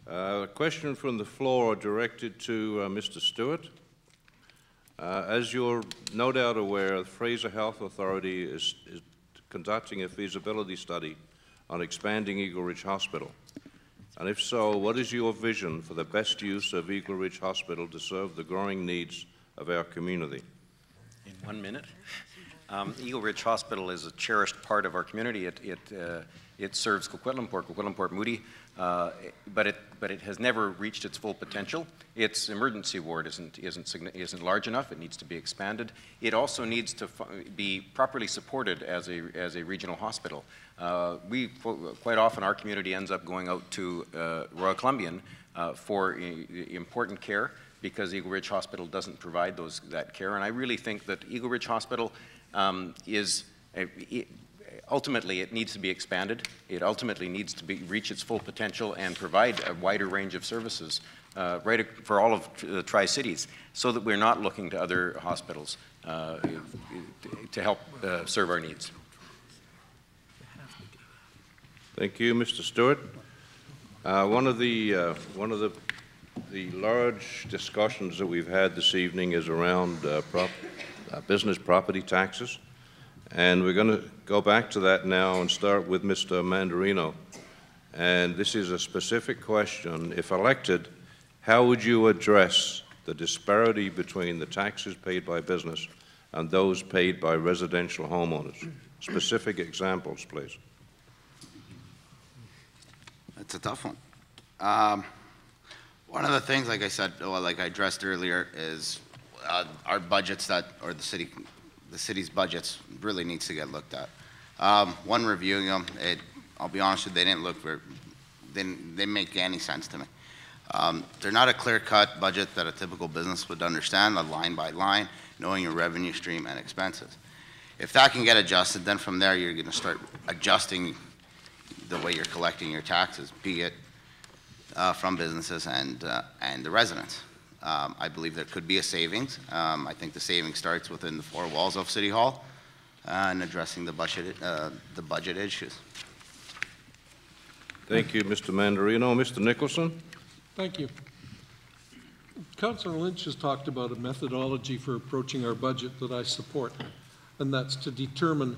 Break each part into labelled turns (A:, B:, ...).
A: A question from the floor directed to Mr. Stewart. As you're no doubt aware, the Fraser Health Authority is conducting a feasibility study on expanding Eagle Ridge Hospital. And if so, what is your vision for the best use of Eagle Ridge Hospital to serve the growing needs of our community?
B: In 1 minute. Eagle Ridge Hospital is a cherished part of our community. It serves Coquitlam Port Moody, but it has never reached its full potential. Its emergency ward isn't large enough. It needs to be expanded. It also needs to be properly supported as a regional hospital. Quite often our community ends up going out to Royal Columbian for important care, because Eagle Ridge Hospital doesn't provide that care. And I really think that Eagle Ridge Hospital ultimately it needs to be expanded. It ultimately needs to reach its full potential and provide a wider range of services for all of the Tri-Cities, so that we're not looking to other hospitals to help serve our needs.
A: Thank you, Mr. Stewart. One of the large discussions that we've had this evening is around business property taxes, and we're going to go back to that now and start with Mr. Mandarino. And this is a specific question. If elected, how would you address the disparity between the taxes paid by business and those paid by residential homeowners? Specific examples, please.
C: That's a tough one. One of the things, like I said, like I addressed earlier, is our budgets or the city's budgets really needs to get looked at. One, reviewing them, I'll be honest with you, they didn't make any sense to me. They're not a clear-cut budget that a typical business would understand, line by line, knowing your revenue stream and expenses. If that can get adjusted, then from there you're going to start adjusting the way you're collecting your taxes, be it from businesses and the residents. I believe there could be a savings. I think the savings starts within the four walls of City Hall and addressing the budget issues.
A: Thank you, Mr. Mandarino. Mr. Nicholson.
D: Thank you. Councillor Lynch has talked about a methodology for approaching our budget that I support, and that's to determine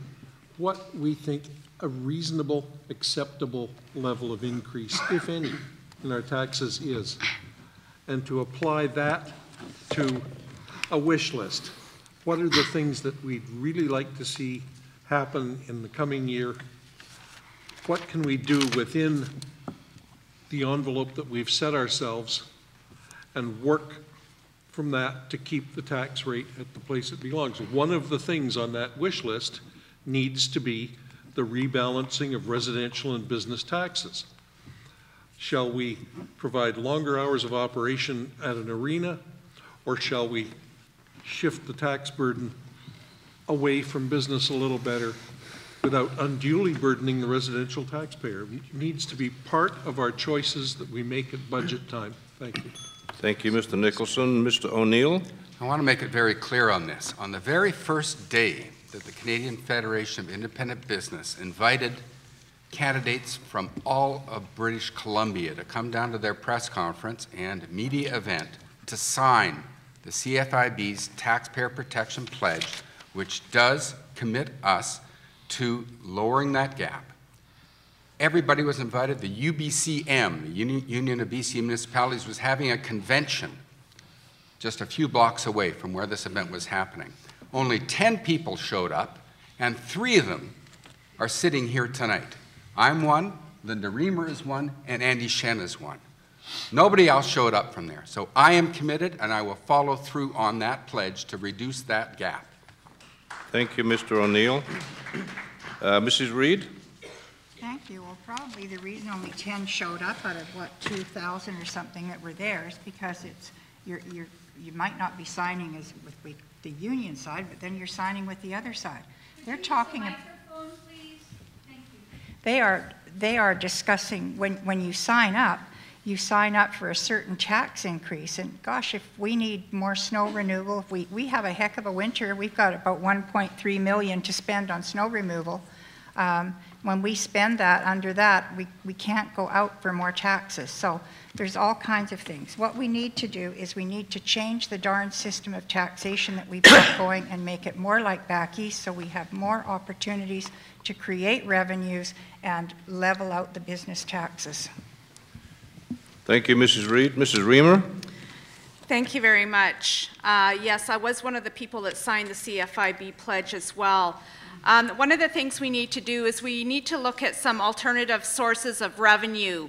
D: what we think a reasonable, acceptable level of increase, if any, in our taxes is, and to apply that to a wish list. What are the things that we'd really like to see happen in the coming year? What can we do within the envelope that we've set ourselves and work from that to keep the tax rate at the place it belongs? One of the things on that wish list needs to be the rebalancing of residential and business taxes. Shall we provide longer hours of operation at an arena, or shall we shift the tax burden away from business a little better without unduly burdening the residential taxpayer? It needs to be part of our choices that we make at budget time. Thank you.
A: Thank you, Mr. Nicholson. Mr. O'Neill.
E: I want to make it very clear on this. On the very first day that the Canadian Federation of Independent Business invited candidates from all of British Columbia to come down to their press conference and media event to sign the CFIB's Taxpayer Protection Pledge, which does commit us to lowering that gap. Everybody was invited. The UBCM, the Union of BC Municipalities, was having a convention just a few blocks away from where this event was happening. Only 10 people showed up, and 3 of them are sitting here tonight. I'm one, Linda Reamer is one, and Andy Shen is one. Nobody else showed up from there. So I am committed, and I will follow through on that pledge to reduce that gap.
A: Thank you, Mr. O'Neill. Mrs. Reid.
F: Thank you. Well, probably the reason only 10 showed up out of, what, 2,000 or something that were there is because it's, you might not be signing as with the union side, but then you're signing with the other side. They're talking.
G: Microphone, please. Thank you.
F: They are discussing when you sign up for a certain tax increase. And gosh, if we need more snow removal, if we have a heck of a winter, we've got about $1.3 million to spend on snow removal. when we spend that under that, we can't go out for more taxes. So there's all kinds of things. What we need to do is we need to change the darn system of taxation that we've got going and make it more like back east so we have more opportunities to create revenues and level out the business taxes.
A: Thank you, Mrs. Reid. Mrs. Reamer?
H: Thank you very much. Yes, I was one of the people that signed the CFIB pledge as well. One of the things we need to do is we need to look at some alternative sources of revenue.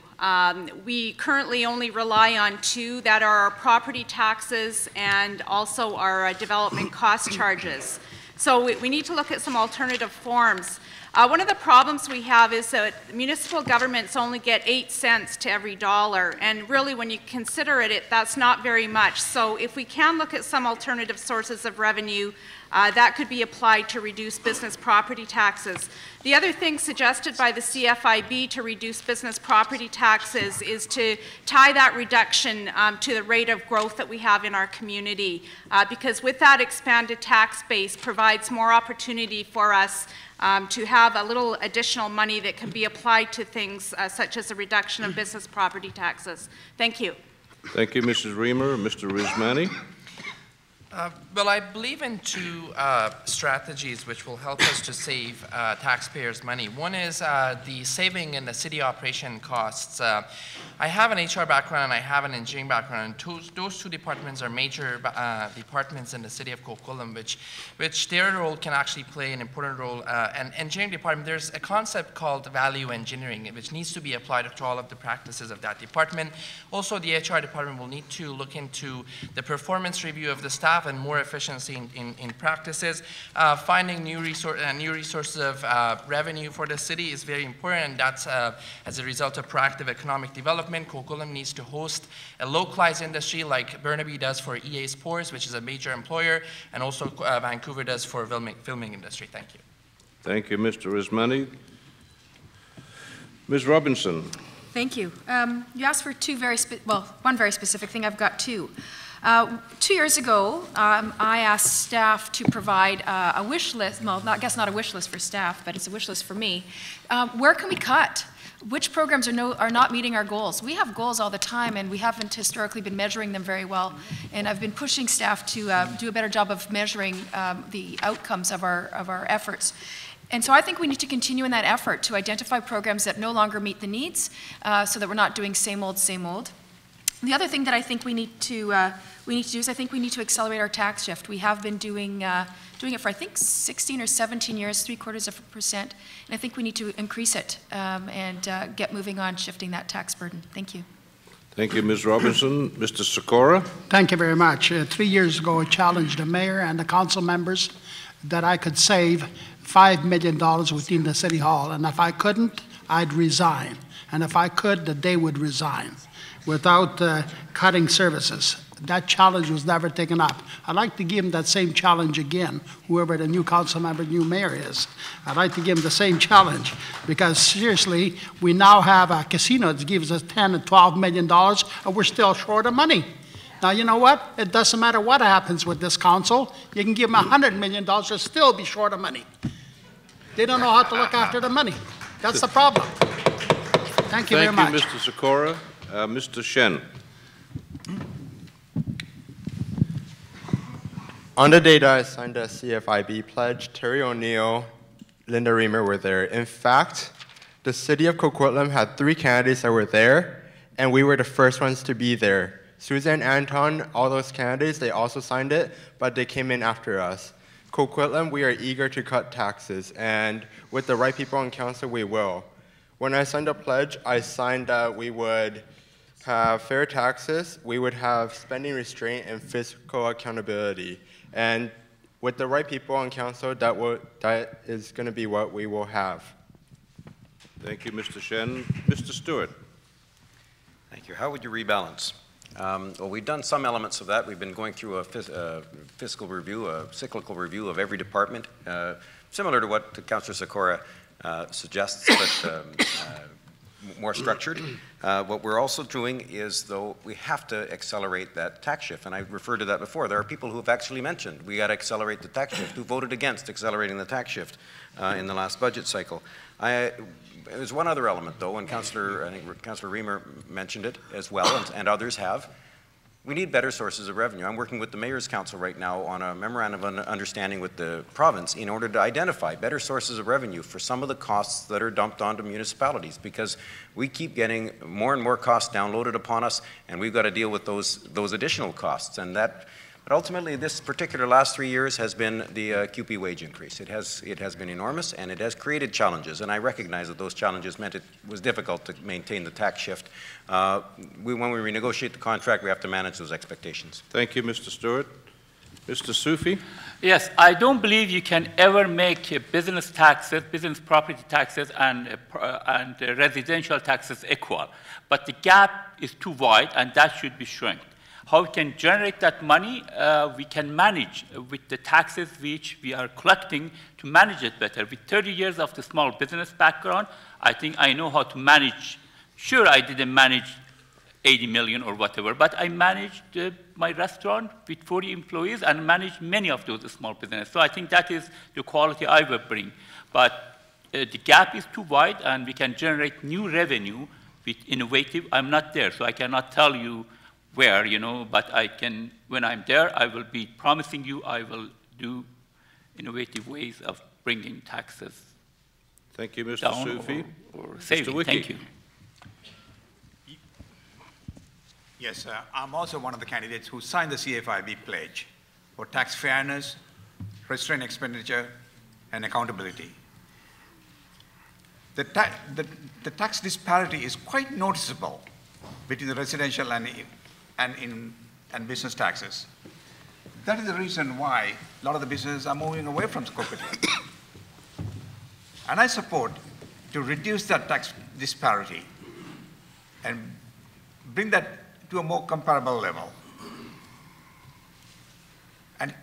H: We currently only rely on two, that are our property taxes and also our development cost charges. So we need to look at some alternative forms. One of the problems we have is that municipal governments only get 8 cents to every dollar, and really when you consider it, that's not very much. So if we can look at some alternative sources of revenue, that could be applied to reduce business property taxes. The other thing suggested by the CFIB to reduce business property taxes is to tie that reduction to the rate of growth that we have in our community, because with that expanded tax base provides more opportunity for us to have a little additional money that can be applied to things such as a reduction of business property taxes. Thank you.
A: Thank you, Mrs. Reamer. Mr. Rizmani?
I: Well, I believe in two strategies which will help us to save taxpayers' money. One is the saving in the city operation costs. I have an HR background and I have an engineering background, and those two departments are major departments in the city of Coquitlam, which their role can actually play an important role. And engineering department, there's a concept called value engineering, which needs to be applied to all of the practices of that department. Also, the HR department will need to look into the performance review of the staff and more efficiency in practices. Finding new resources of revenue for the city is very important, and that's as a result of proactive economic development. Coquitlam needs to host a localized industry like Burnaby does for EA Sports, which is a major employer, and also Vancouver does for filming industry. Thank you.
A: Thank you, Mr. Rizmani. Ms. Robinson.
J: Thank you. You asked for one very specific thing. I've got two. 2 years ago, I asked staff to provide a wish list, well, I guess not a wish list for staff, but it's a wish list for me. Where can we cut? Which programs are not meeting our goals? We have goals all the time, and we haven't historically been measuring them very well. And I've been pushing staff to do a better job of measuring the outcomes of our efforts. And so I think we need to continue in that effort to identify programs that no longer meet the needs, so that we're not doing same old, same old. The other thing that I think we need to do is I think we need to accelerate our tax shift. We have been doing it for I think 16 or 17 years, 0.75%, and I think we need to increase it and get moving on shifting that tax burden. Thank you.
A: Thank you, Ms. Robinson. Mr. Sikora?
K: Thank you very much. 3 years ago, I challenged the mayor and the council members that I could save $5 million within the city hall, and if I couldn't, I'd resign. And if I could, that they would resign without cutting services. That challenge was never taken up. I'd like to give him that same challenge again, whoever the new council member, new mayor is. I'd like to give him the same challenge, because seriously, we now have a casino that gives us $10 and $12 million, and we're still short of money. Now, you know what? It doesn't matter what happens with this council. You can give them $100 million, they'll still be short of money. They don't know how to look after the money. That's the problem. Thank you very much.
A: Thank you, Mr. Sikora. Mr. Shen.
L: On the day that I signed the CFIB pledge, Terry O'Neill, Linda Reamer were there. In fact, the city of Coquitlam had 3 candidates that were there, and we were the first ones to be there. Susan, Anton, all those candidates, they also signed it, but they came in after us. Coquitlam, we are eager to cut taxes, and with the right people on council, we will. When I signed the pledge, I signed that we would have fair taxes, we would have spending restraint and fiscal accountability. And with the right people on council, that is going to be what we will have.
A: Thank you, Mr. Shen. Mr. Stewart.
B: Thank you. How would you rebalance? Well, we've done some elements of that. We've been going through a fiscal review, a cyclical review of every department, similar to what Councillor Sikora suggests, but more structured. What we're also doing is, though, we have to accelerate that tax shift, and I referred to that before. There are people who have actually mentioned we got to accelerate the tax shift, who voted against accelerating the tax shift in the last budget cycle. There's one other element, though, and I think Councillor Reamer mentioned it as well, and others have. We need better sources of revenue. I'm working with the Mayor's Council right now on a memorandum of understanding with the province in order to identify better sources of revenue for some of the costs that are dumped onto municipalities, because we keep getting more and more costs downloaded upon us, and we've got to deal with those additional costs. And but ultimately, this particular last 3 years has been the QP wage increase. It has been enormous, and it has created challenges, and I recognize that those challenges meant it was difficult to maintain the tax shift. When we renegotiate the contract, we have to manage those expectations.
A: Thank you, Mr. Stewart. Mr. Sufi?
M: Yes, I don't believe you can ever make business taxes, business property taxes, and residential taxes equal. But the gap is too wide, and that should be shrunk. How we can generate that money, we can manage with the taxes which we are collecting to manage it better. With 30 years of the small business background, I think I know how to manage. Sure, I didn't manage 80 million or whatever, but I managed my restaurant with 40 employees and managed many of those small businesses. So I think that is the quality I will bring. But the gap is too wide, and we can generate new revenue with innovative. I'm not there, so I cannot tell you where, but I can, when I'm there, I will be promising you I will do innovative ways of bringing taxes.
A: Thank you, Mr.
M: Down
A: Sufi.
M: or saving.
A: Mr. Wiki.
M: Thank you.
N: Yes, I'm also one of the candidates who signed the CFIB pledge for tax fairness, restrained expenditure, and accountability. The tax disparity is quite noticeable between the residential and business taxes. That is the reason why a lot of the businesses are moving away from Coquitlam. And I support to reduce that tax disparity and bring that to a more comparable level. And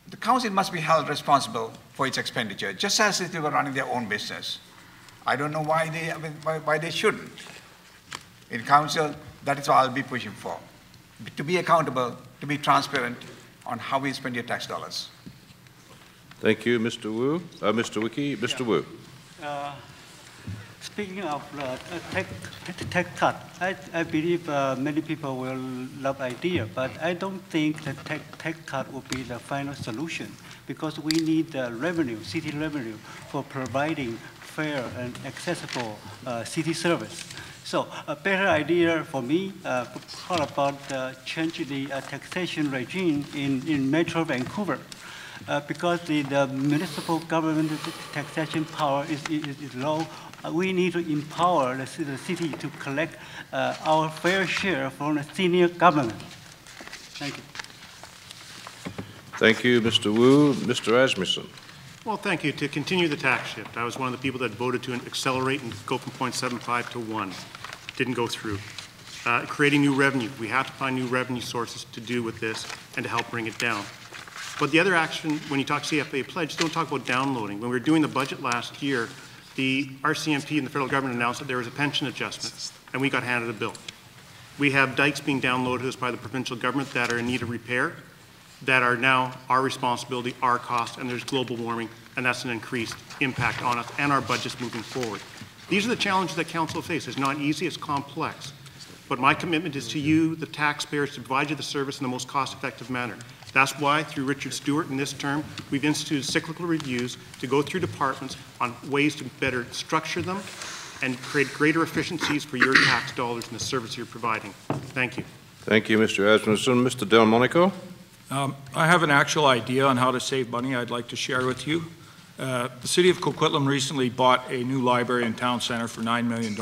N: the council must be held responsible for its expenditure, just as if they were running their own business. I don't know why they shouldn't. In council, that is what I'll be pushing for. To be accountable, to be transparent on how we spend your tax dollars.
A: Thank you, Mr. Wu. Mr. Wiki, Mr. Wu.
O: Speaking of tax cut, I believe many people will love the idea, but I don't think that tax cut will be the final solution, because we need revenue, city revenue, for providing fair and accessible city service. So a better idea for me, how about changing the taxation regime in Metro Vancouver? Because the municipal government taxation power is low, we need to empower the city to collect our fair share from the senior government. Thank you.
A: Thank you, Mr. Wu. Mr. Asmussen.
P: Well, thank you. To continue the tax shift, I was one of the people that voted to accelerate and go from 0.75 to 1. Didn't go through. Creating new revenue. We have to find new revenue sources to do with this and to help bring it down. But the other action, when you talk CFA pledge, don't talk about downloading. When we were doing the budget last year, the RCMP and the federal government announced that there was a pension adjustment, and we got handed a bill. We have dikes being downloaded to us by the provincial government that are in need of repair, that are now our responsibility, our cost, and there's global warming, and that's an increased impact on us and our budgets moving forward. These are the challenges that council faces. It's not easy, it's complex. But my commitment is to you, the taxpayers, to provide you the service in the most cost-effective manner. That's why, through Richard Stewart in this term, we've instituted cyclical reviews to go through departments on ways to better structure them and create greater efficiencies for your tax dollars and the service you're providing. Thank you.
A: Thank you, Mr. Asmussen. Mr. Delmonico.
Q: I have an actual idea on how to save money I'd like to share with you. The City of Coquitlam recently bought a new library in Town Centre for $9 million.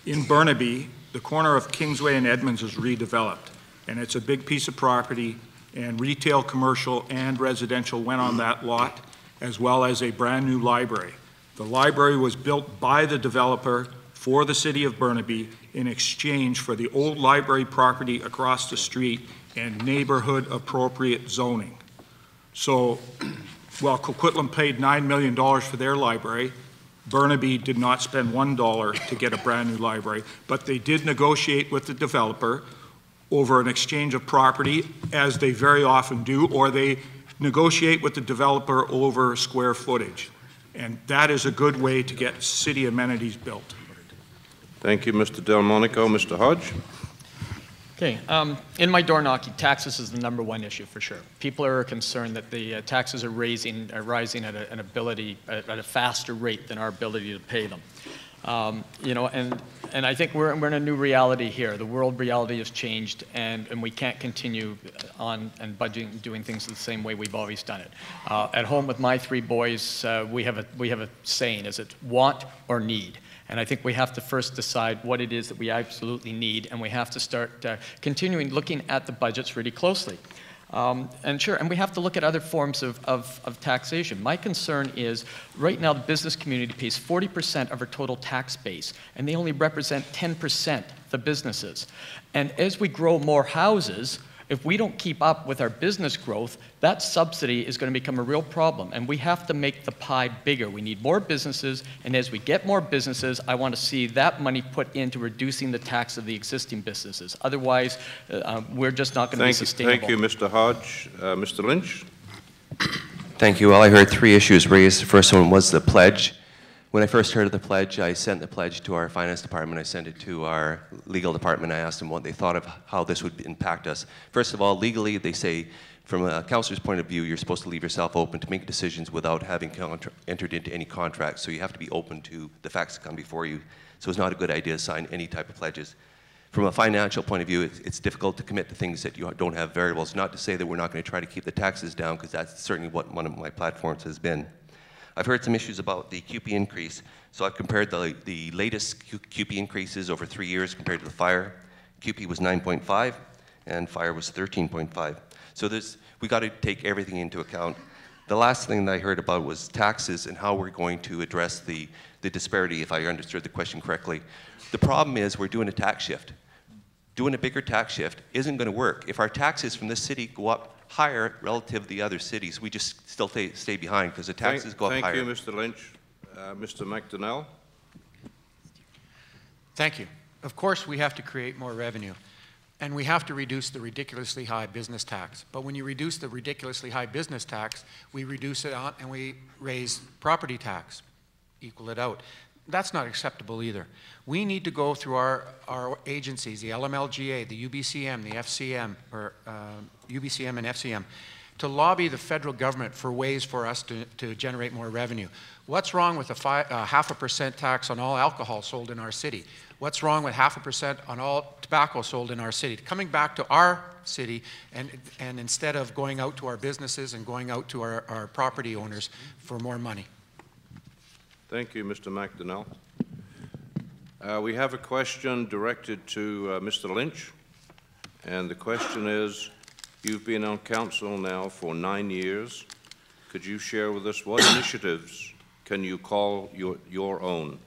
Q: In Burnaby, the corner of Kingsway and Edmonds is redeveloped, and it's a big piece of property, and retail, commercial, and residential went on that lot, as well as a brand new library. The library was built by the developer for the City of Burnaby in exchange for the old library property across the street and neighborhood appropriate zoning. So while Coquitlam paid $9 million for their library, Burnaby did not spend $1 to get a brand new library, but they did negotiate with the developer over an exchange of property, as they very often do, or they negotiate with the developer over square footage. And that is a good way to get city amenities built.
A: Thank you, Mr. Delmonico. Mr. Hodge?
R: Okay, in my door knocking, taxes is the #1 issue for sure. People are concerned that the taxes are rising at a faster rate than our ability to pay them. You know, and I think we're in a new reality here. The world reality has changed, and we can't continue on and budgeting, doing things the same way we've always done it. At home with my 3 boys, we have a saying: is it want or need? And I think we have to first decide what it is that we absolutely need, and we have to start continuing looking at the budgets really closely. And we have to look at other forms of taxation. My concern is, right now the business community pays 40% of our total tax base, and they only represent 10% the businesses. And as we grow more houses, if we don't keep up with our business growth, that subsidy is going to become a real problem, and we have to make the pie bigger. We need more businesses, and as we get more businesses, I want to see that money put into reducing the tax of the existing businesses. Otherwise, we're just not going to be sustainable.
A: Thank you, Mr. Hodge. Mr. Lynch?
S: Thank you. Well, I heard 3 issues raised. The first one was the pledge. When I first heard of the pledge, I sent the pledge to our finance department. I sent it to our legal department. I asked them what they thought of how this would impact us. First of all, legally, they say, from a councillor's point of view, you're supposed to leave yourself open to make decisions without having entered into any contract. So you have to be open to the facts that come before you. So it's not a good idea to sign any type of pledges. From a financial point of view, it's difficult to commit to things that you don't have variables. Not to say that we're not going to try to keep the taxes down, because that's certainly what one of my platforms has been. I've heard some issues about the QP increase, so I've compared the latest QP increases over 3 years compared to the fire. QP was 9.5 and fire was 13.5. So we got to take everything into account. The last thing that I heard about was taxes and how we're going to address the disparity, if I understood the question correctly. The problem is we're doing a tax shift. Doing a bigger tax shift isn't going to work. If our taxes from this city go up higher relative to the other cities, we just still stay behind because the taxes go up higher.
A: Thank you, Mr. Lynch. Mr. McDonnell?
T: Thank you. Of course, we have to create more revenue, and we have to reduce the ridiculously high business tax. But when you reduce the ridiculously high business tax, we reduce it on and we raise property tax, equal it out. That's not acceptable either. We need to go through our agencies, the LMLGA, the UBCM, the FCM, or UBCM and FCM, to lobby the federal government for ways for us to generate more revenue. What's wrong with a 0.5% tax on all alcohol sold in our city? What's wrong with 0.5% on all tobacco sold in our city? Coming back to our city, and instead of going out to our businesses and going out to our property owners for more money.
A: Thank you, Mr. McDonnell. We have a question directed to Mr. Lynch, and the question is, you've been on council now for 9 years. Could you share with us what initiatives can you call your own?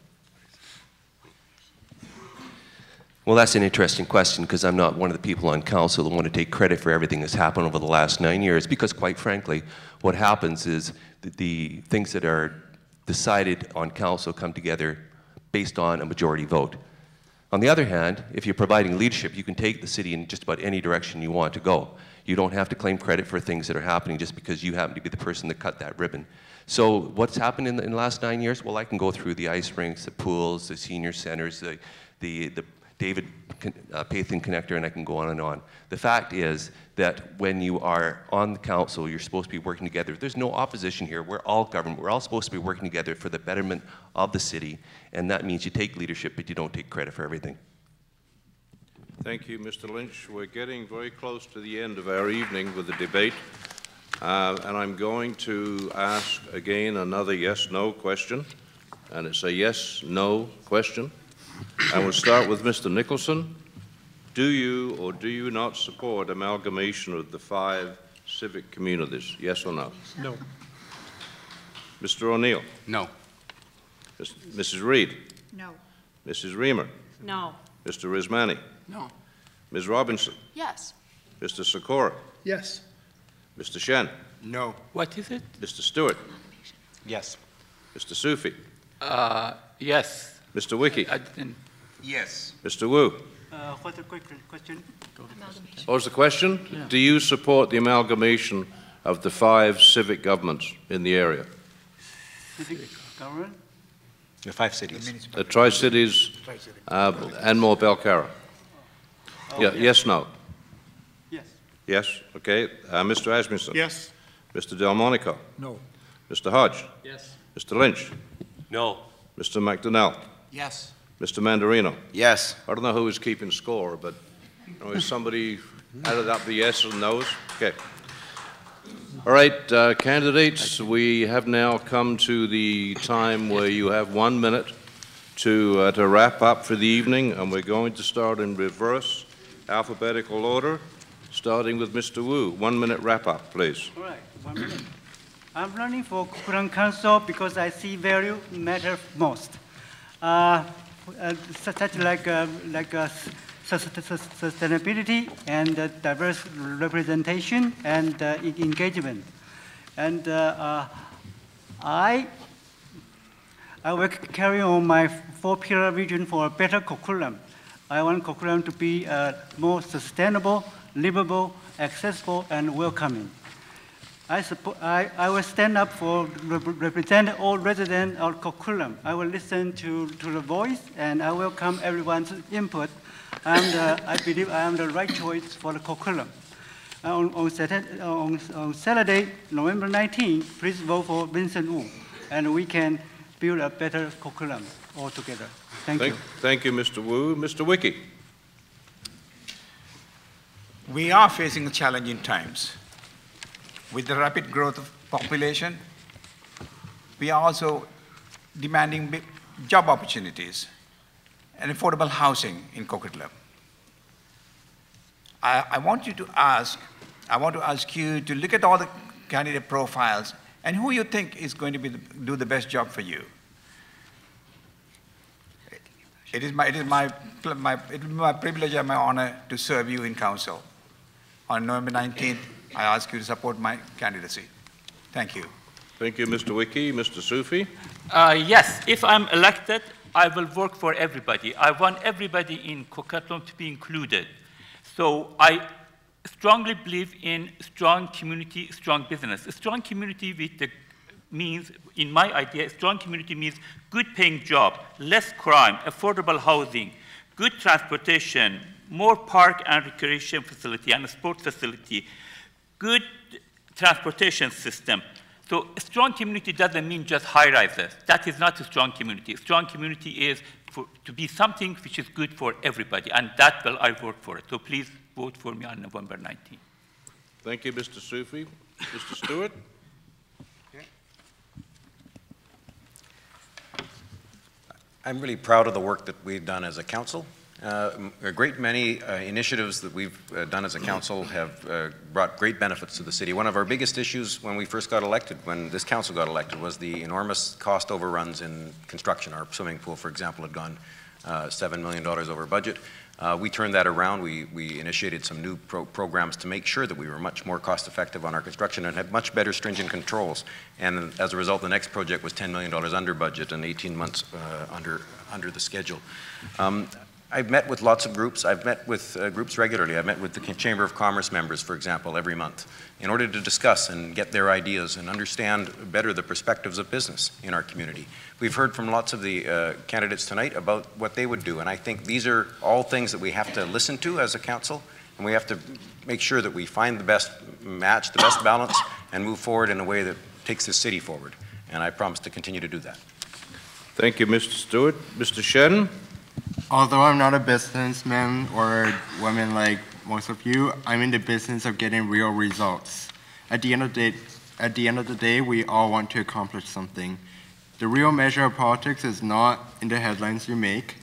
S: Well, that's an interesting question, because I'm not one of the people on council that want to take credit for everything that's happened over the last 9 years, because quite frankly, what happens is the things that are decided on council come together based on a majority vote. On the other hand, if you're providing leadership, you can take the city in just about any direction you want to go. You don't have to claim credit for things that are happening just because you happen to be the person that cut that ribbon. So what's happened in the last 9 years? Well, I can go through the ice rinks, the pools, the senior centers, the David Pathan connector, and I can go on and on. The fact is that when you are on the council, you're supposed to be working together. There's no opposition here. We're all government. We're all supposed to be working together for the betterment of the city, and that means you take leadership, but you don't take credit for everything.
A: Thank you, Mr. Lynch. We're getting very close to the end of our evening with the debate, and I'm going to ask again another yes-no question, and it's a yes-no question. I will start with Mr. Nicholson. Do you or do you not support amalgamation of the 5 civic communities? Yes or no?
D: No.
A: Mr. O'Neill?
E: No.
A: Mrs. Reid?
F: No.
A: Mrs. Reamer?
G: No.
A: Mr. Rizmani?
I: No.
A: Ms. Robinson?
G: Yes.
A: Mr. Sikora?
K: Yes.
A: Mr. Shen?
E: No.
M: What is it?
A: Mr. Stewart?
B: Yes.
A: Mr. Sufi?
M: Yes.
A: Mr. Wiki?
N: Yes.
A: Mr. Wu?
O: What's the question?
A: What was the question?
O: Yeah.
A: Do you support the amalgamation of the 5 civic governments in the area?
O: Civic government?
B: The 5 cities.
A: The Tri-Cities and more Belcarra. Yeah, yes, no?
O: Yes.
A: Yes, okay. Mr. Asmussen?
P: Yes.
A: Mr. Delmonico?
Q: No.
A: Mr. Hodge?
R: Yes.
A: Mr. Lynch?
R: No.
A: Mr. McDonnell?
T: Yes.
A: Mr. Mandarino?
C: Yes.
A: I don't know who is keeping score, but is somebody added up the yes and no's? Okay. All right, candidates, we have now come to the time where you have 1 minute to wrap up for the evening, and we're going to start in reverse alphabetical order, starting with Mr. Wu. 1 minute wrap up, please.
O: All right, 1 minute. I'm running for Coquitlam Council because I see value matter most. Such like sustainability and diverse representation and engagement. And I will carry on my 4-pillar vision for a better Coquitlam. I want Coquitlam to be more sustainable, livable, accessible, and welcoming. I will stand up for represent all residents of Coquitlam. I will listen to the voice, and I welcome everyone's input. I believe I am the right choice for the Coquitlam. On Saturday, November 19, please vote for Vincent Wu, and we can build a better Coquitlam all together. Thank you.
A: Thank you, Mr. Wu. Mr. Wiki.
N: We are facing challenging times. With the rapid growth of population, we are also demanding big job opportunities and affordable housing in Coquitlam. I want to ask you to look at all the candidate profiles and who you think is going to do the best job for you. It is my privilege and my honor to serve you in council. On November 19th, I ask you to support my candidacy. Thank you.
A: Thank you, Mr. Wiki. Mr. Sufi?
M: Yes, if I'm elected, I will work for everybody. I want everybody in Coquitlam to be included. So I strongly believe in strong community, strong business. A strong community means, in my idea, a strong community means good paying job, less crime, affordable housing, good transportation, more park and recreation facility and a sports facility, good transportation system. So a strong community doesn't mean just high-rises. That is not a strong community. A strong community is to be something which is good for everybody, and that will I work for it. So please vote for me on November 19th.
A: Thank you, Mr. Sufi. Mr. Stewart?
B: I'm really proud of the work that we've done as a council. A great many initiatives that we've done as a council have brought great benefits to the city. One of our biggest issues when we first got elected, when this council got elected, was the enormous cost overruns in construction. Our swimming pool, for example, had gone $7 million over budget. We turned that around. We initiated some new programs to make sure that we were much more cost effective on our construction and had much better stringent controls. And as a result, the next project was $10 million under budget and 18 months under the schedule. I've met with lots of groups. I've met with groups regularly. I've met with the Chamber of Commerce members, for example, every month, in order to discuss and get their ideas and understand better the perspectives of business in our community. We've heard from lots of the candidates tonight about what they would do, and I think these are all things that we have to listen to as a council, and we have to make sure that we find the best match, the best balance, and move forward in a way that takes the city forward. And I promise to continue to do that.
A: Thank you, Mr. Stewart. Mr. Shedden?
L: Although I'm not a businessman or woman like most of you, I'm in the business of getting real results. At the end of the day, we all want to accomplish something. The real measure of politics is not in the headlines you make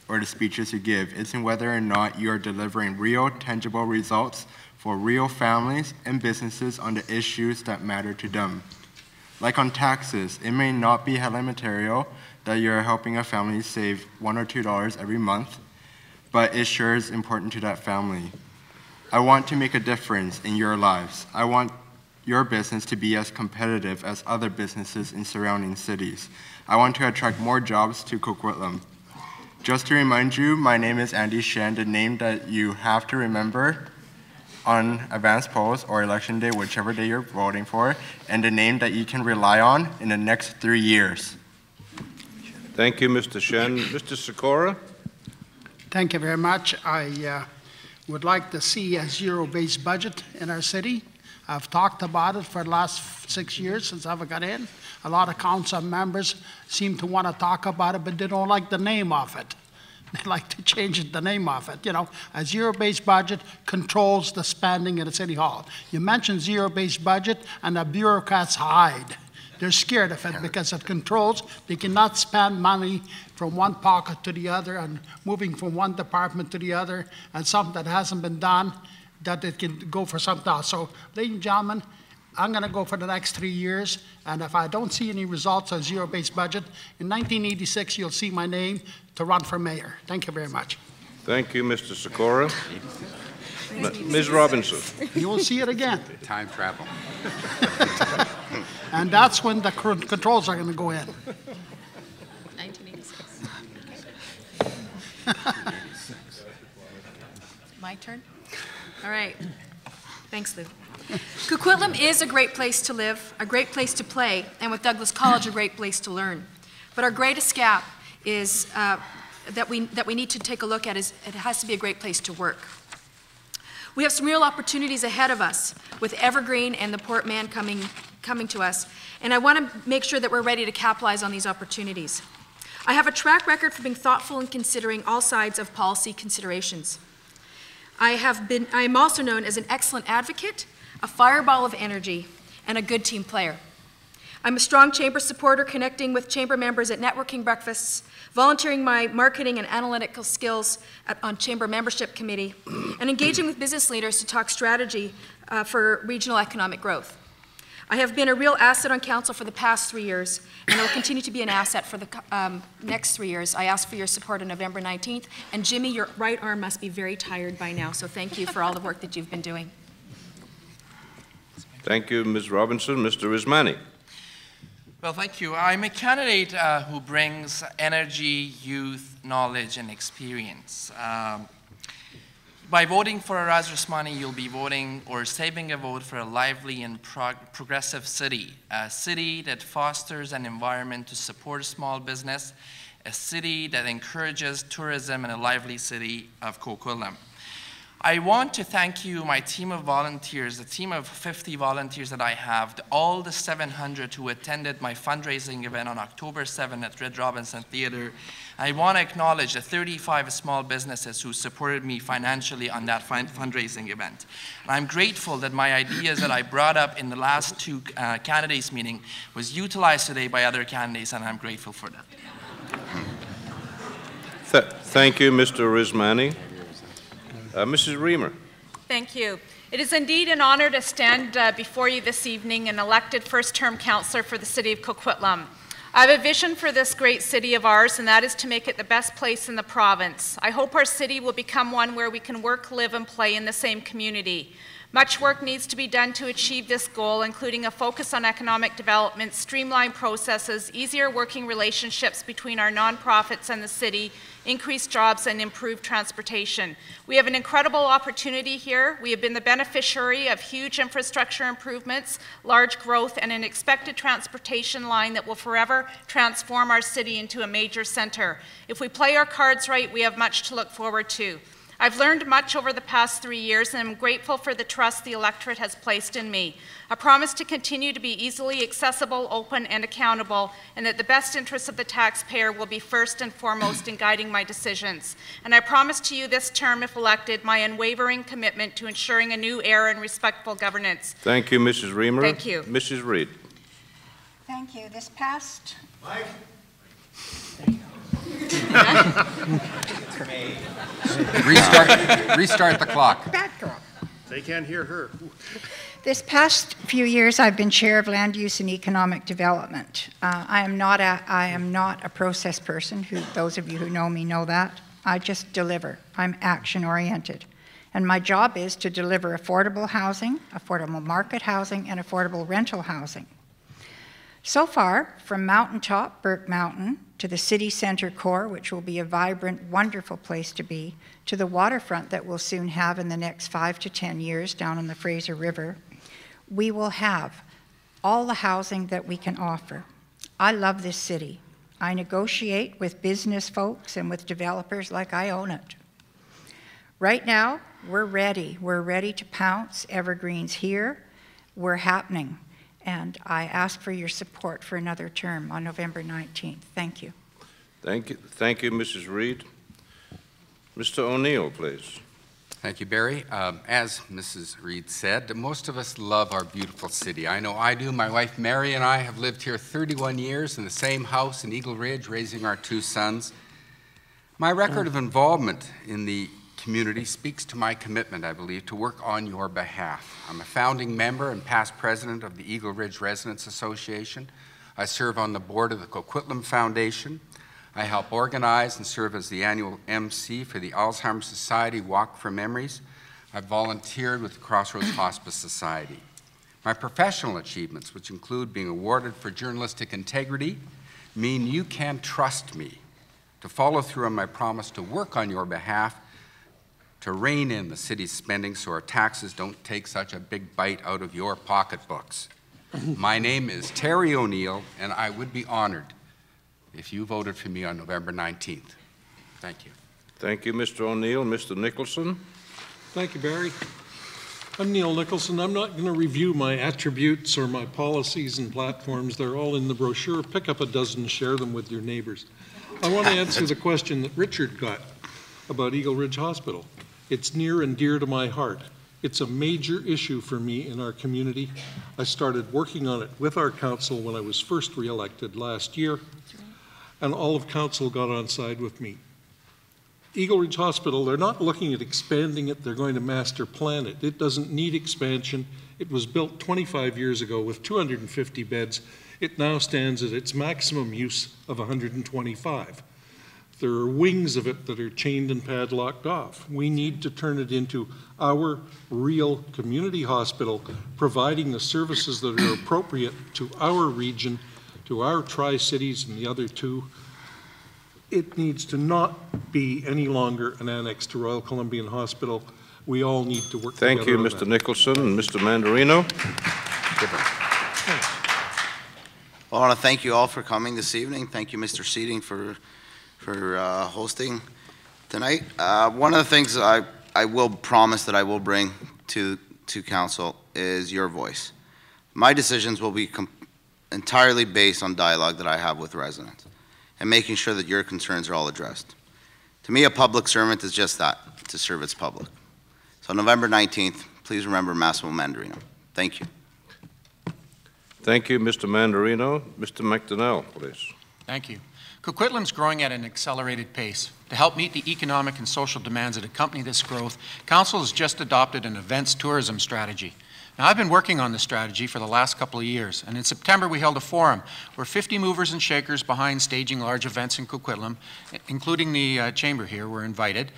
L: or the speeches you give. It's in whether or not you are delivering real, tangible results for real families and businesses on the issues that matter to them. Like on taxes, it may not be headline material that you're helping a family save $1 or $2 every month, but it sure is important to that family. I want to make a difference in your lives. I want your business to be as competitive as other businesses in surrounding cities. I want to attract more jobs to Coquitlam. Just to remind you, my name is Andy Shen, the name that you have to remember on advance polls or election day, whichever day you're voting for, and the name that you can rely on in the next 3 years.
A: Thank you, Mr. Shen. Mr. Sikora?
K: Thank you very much. I would like to see a zero-based budget in our city. I've talked about it for the last 6 years since I've got in. A lot of council members seem to want to talk about it, but they don't like the name of it. They like to change the name of it. You know, a zero-based budget controls the spending at the city hall. You mentioned zero-based budget, and the bureaucrats hide. They're scared of it because it controls. They cannot spend money from one pocket to the other and moving from one department to the other, and something that hasn't been done, that it can go for something else. So, ladies and gentlemen, I'm going to go for the next 3 years, and if I don't see any results on zero-based budget, in 1986 you'll see my name to run for mayor. Thank you very much.
A: Thank you, Mr. Sikora. Ms. Robinson.
K: You will see it again.
E: Time travel.
K: And that's when the controls are going to go in.
J: 1986. My turn? All right. Thanks, Lou. Coquitlam is a great place to live, a great place to play, and with Douglas College, a great place to learn. But our greatest gap is that we need to take a look at is it has to be a great place to work. We have some real opportunities ahead of us with Evergreen and the Port Man coming to us, and I want to make sure that we're ready to capitalize on these opportunities. I have a track record for being thoughtful and considering all sides of policy considerations. I am also known as an excellent advocate, a fireball of energy, and a good team player. I'm a strong chamber supporter, connecting with chamber members at networking breakfasts, volunteering my marketing and analytical skills on chamber membership committee, and engaging with business leaders to talk strategy for regional economic growth. I have been a real asset on council for the past 3 years, and I will continue to be an asset for the next 3 years. I ask for your support on November 19th, and Jimmy, your right arm must be very tired by now, so thank you for all the work that you've been doing.
A: Thank you, Ms. Robinson. Mr. Ismani.
I: Well, thank you. I'm a candidate who brings energy, youth, knowledge, and experience. By voting for Araz Rasmani, you'll be voting or saving a vote for a lively and progressive city, a city that fosters an environment to support small business, a city that encourages tourism, and a lively city of Coquitlam. I want to thank you, my team of volunteers, the team of 50 volunteers that I have, all the 700 who attended my fundraising event on October 7th at Red Robinson Theater. I want to acknowledge the 35 small businesses who supported me financially on that fundraising event. And I'm grateful that my ideas that I brought up in the last two candidates meeting was utilized today by other candidates, and I'm grateful for that.
A: Thank you, Mr. Rismani. Mrs. Reamer.
H: Thank you. It is indeed an honor to stand before you this evening, an elected first-term councillor for the city of Coquitlam. I have a vision for this great city of ours, and that is to make it the best place in the province. I hope our city will become one where we can work, live, and play in the same community. Much work needs to be done to achieve this goal, including a focus on economic development, streamlined processes, easier working relationships between our nonprofits and the city, increased jobs, and improved transportation. We have an incredible opportunity here. We have been the beneficiary of huge infrastructure improvements, large growth, and an expected transportation line that will forever transform our city into a major center. If we play our cards right, we have much to look forward to. I've learned much over the past 3 years, and I'm grateful for the trust the electorate has placed in me. I promise to continue to be easily accessible, open, and accountable, and that the best interests of the taxpayer will be first and foremost in guiding my decisions. And I promise to you this term, if elected, my unwavering commitment to ensuring a new era in respectful governance.
A: Thank you, Mrs. Reamer.
H: Thank you.
A: Mrs. Reid.
F: Thank you. This past...
A: Mike.
E: Restart the clock.
F: Bad girl.
P: They can't hear her.
F: This past few years, I've been chair of land use and economic development. I am not a process person. Those of you who know me know that. I just deliver. I'm action oriented. And my job is to deliver affordable housing, affordable market housing, and affordable rental housing. So far, from Mountaintop, Burke Mountain, to the city center core, which will be a vibrant, wonderful place to be, to the waterfront that we'll soon have in the next 5 to 10 years down on the Fraser River, we will have all the housing that we can offer. I love this city. I negotiate with business folks and with developers like I own it. Right now, we're ready. We're ready to pounce. Evergreen's here. We're happening. And I ask for your support for another term on November 19th. Thank you.
A: Thank you, Mrs. Reed. Mr. O'Neill, please.
E: Thank you, Barry. As Mrs. Reed said, most of us love our beautiful city. I know I do. My wife Mary and I have lived here 31 years in the same house in Eagle Ridge, raising our 2 sons. My record of involvement in the community speaks to my commitment, I believe, to work on your behalf. I'm a founding member and past president of the Eagle Ridge Residents Association. I serve on the board of the Coquitlam Foundation. I help organize and serve as the annual MC for the Alzheimer's Society Walk for Memories. I've volunteered with the Crossroads Hospice Society. My professional achievements, which include being awarded for journalistic integrity, mean you can trust me to follow through on my promise to work on your behalf to rein in the city's spending so our taxes don't take such a big bite out of your pocketbooks. My name is Terry O'Neill, and I would be honored if you voted for me on November 19th. Thank you.
A: Thank you, Mr. O'Neill. Mr. Nicholson.
D: Thank you, Barry. I'm Neil Nicholson. I'm not going to review my attributes or my policies and platforms. They're all in the brochure. Pick up a dozen and share them with your neighbors. I want to answer the question that Richard got about Eagle Ridge Hospital. It's near and dear to my heart. It's a major issue for me in our community. I started working on it with our council when I was first re-elected last year, and all of council got on side with me. Eagle Ridge Hospital, they're not looking at expanding it, they're going to master plan it. It doesn't need expansion. It was built 25 years ago with 250 beds. It now stands at its maximum use of 125. There are wings of it that are chained and padlocked off. We need to turn it into our real community hospital, providing the services that are appropriate to our region, to our Tri-Cities and the other 2. It needs to not be any longer an annex to Royal Columbian Hospital. We all need to work together.
A: Thank you, Mr. Nicholson. And Mr. Mandarino.
C: I want to thank you all for coming this evening. Thank you, Mr. Seating, for hosting tonight. One of the things I will promise that I will bring to council is your voice. My decisions will be entirely based on dialogue that I have with residents and making sure that your concerns are all addressed. To me, a public servant is just that, to serve its public. So November 19th, please remember Massimo Mandarino. Thank you.
A: Thank you, Mr. Mandarino. Mr. McDonnell, please.
T: Thank you. Coquitlam's growing at an accelerated pace. To help meet the economic and social demands that accompany this growth, Council has just adopted an events tourism strategy. Now, I've been working on this strategy for the last couple of years, and in September we held a forum where 50 movers and shakers behind staging large events in Coquitlam, including the chamber here, were invited.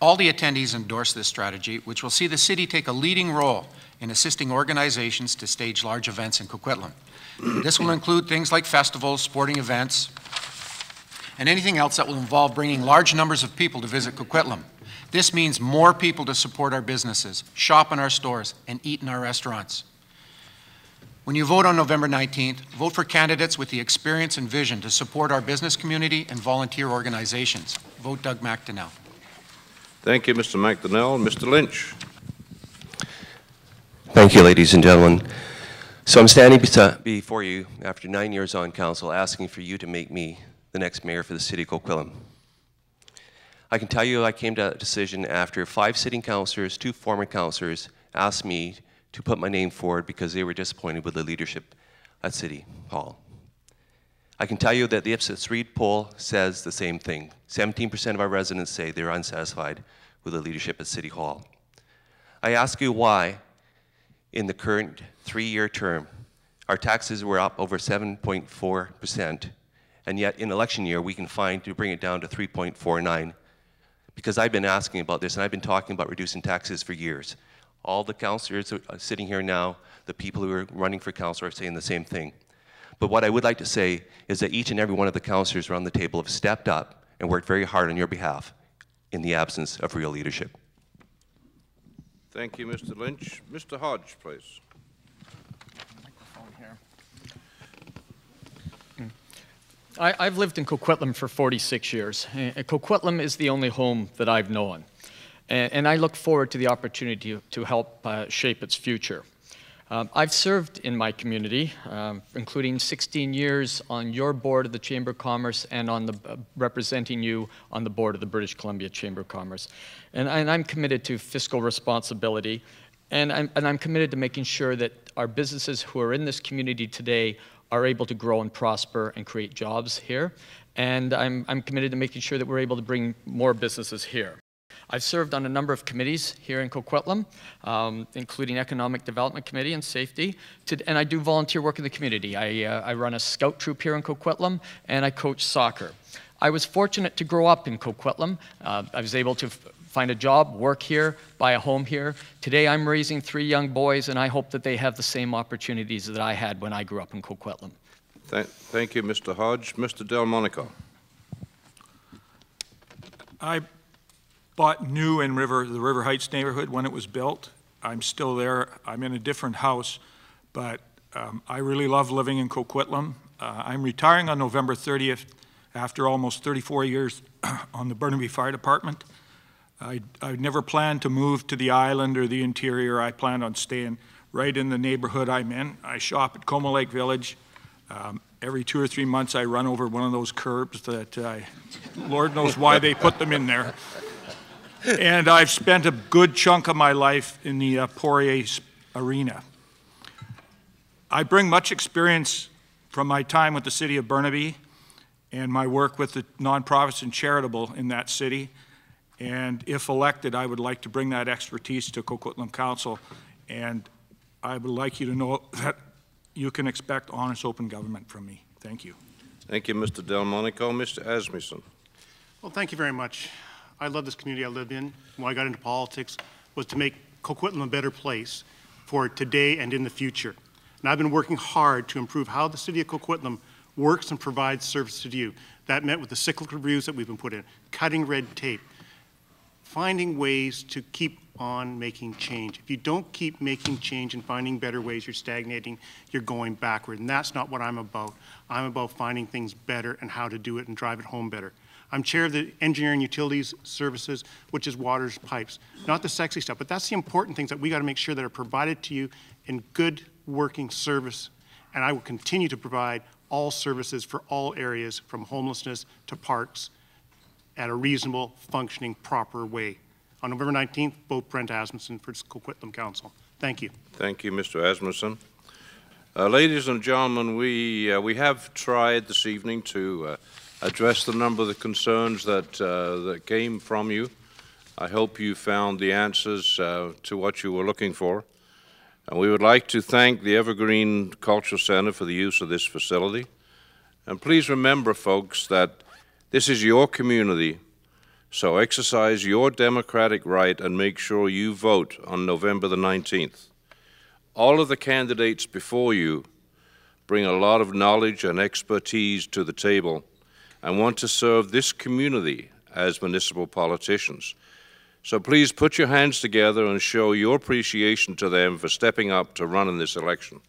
T: All the attendees endorsed this strategy, which will see the city take a leading role in assisting organizations to stage large events in Coquitlam. This will include things like festivals, sporting events, and anything else that will involve bringing large numbers of people to visit Coquitlam. This means more people to support our businesses, shop in our stores, and eat in our restaurants. When you vote on November 19th, vote for candidates with the experience and vision to support our business community and volunteer organizations. Vote Doug McDonnell.
A: Thank you, Mr. McDonnell. Mr. Lynch.
S: Thank you, ladies and gentlemen. So I'm standing before you after 9 years on council, asking for you to make me the next mayor for the city of Coquitlam. I can tell you I came to that decision after 5 sitting councillors, 2 former councillors asked me to put my name forward because they were disappointed with the leadership at City Hall. I can tell you that the Ipsos Reid poll says the same thing. 17% of our residents say they're unsatisfied with the leadership at City Hall. I ask you why, in the current 3-year term, our taxes were up over 7.4%, and yet in election year we can find to bring it down to 3.49%. because I've been asking about this, and I've been talking about reducing taxes for years. All the councillors sitting here now, the people who are running for councillor are saying the same thing. But what I would like to say is that each and every one of the councillors around the table have stepped up and worked very hard on your behalf in the absence of real leadership.
A: Thank you, Mr. Lynch. Mr. Hodge, please.
R: I've lived in Coquitlam for 46 years. Coquitlam is the only home that I've known. And I look forward to the opportunity to help shape its future. I've served in my community, including 16 years on your board of the Chamber of Commerce and on the, representing you on the board of the British Columbia Chamber of Commerce. And I'm committed to fiscal responsibility, and I'm committed to making sure that our businesses who are in this community today are able to grow and prosper and create jobs here. And I'm committed to making sure that we're able to bring more businesses here. I've served on a number of committees here in Coquitlam, including Economic Development Committee and Safety, and I do volunteer work in the community. I run a scout troop here in Coquitlam, and I coach soccer. I was fortunate to grow up in Coquitlam. I was able to find a job, work here, buy a home here. Today I'm raising 3 young boys, and I hope that they have the same opportunities that I had when I grew up in Coquitlam.
A: Thank you, Mr. Hodge. Mr. Delmonico.
Q: I bought new in the River Heights neighborhood when it was built. I'm still there. I'm in a different house, but I really love living in Coquitlam. I'm retiring on November 30th after almost 34 years on the Burnaby Fire Department. I never planned to move to the island or the interior. I planned on staying right in the neighborhood I'm in. I shop at Como Lake Village. Every 2 or 3 months I run over one of those curbs that Lord knows why they put them in there. And I've spent a good chunk of my life in the Poirier arena. I bring much experience from my time with the city of Burnaby and my work with the nonprofits and charitable in that city. And if elected, I would like to bring that expertise to Coquitlam Council. And I would like you to know that you can expect honest, open government from me. Thank you.
A: Thank you, Mr. Delmonico. Mr. Asmussen.
P: Well, thank you very much. I love this community I live in. When I got into politics was to make Coquitlam a better place for today and in the future. And I've been working hard to improve how the city of Coquitlam works and provides service to you. That met with the cyclical reviews that we've been put in, cutting red tape, finding ways to keep on making change. If you don't keep making change and finding better ways, you're stagnating, you're going backward. And that's not what I'm about. I'm about finding things better and how to do it and drive it home better. I'm chair of the Engineering Utilities Services, which is waters, pipes. Not the sexy stuff, but that's the important things that we got to make sure that are provided to you in good working service. And I will continue to provide all services for all areas, from homelessness to parks, at a reasonable, functioning, proper way. On November 19th, vote Brent Asmussen for Coquitlam Council. Thank you.
A: Thank you, Mr. Asmussen. Ladies and gentlemen, we have tried this evening to address the number of the concerns that came from you. I hope you found the answers to what you were looking for. And we would like to thank the Evergreen Cultural Center for the use of this facility. And please remember, folks, that this is your community, so exercise your democratic right and make sure you vote on November the 19th. All of the candidates before you bring a lot of knowledge and expertise to the table and want to serve this community as municipal politicians. So please put your hands together and show your appreciation to them for stepping up to run in this election.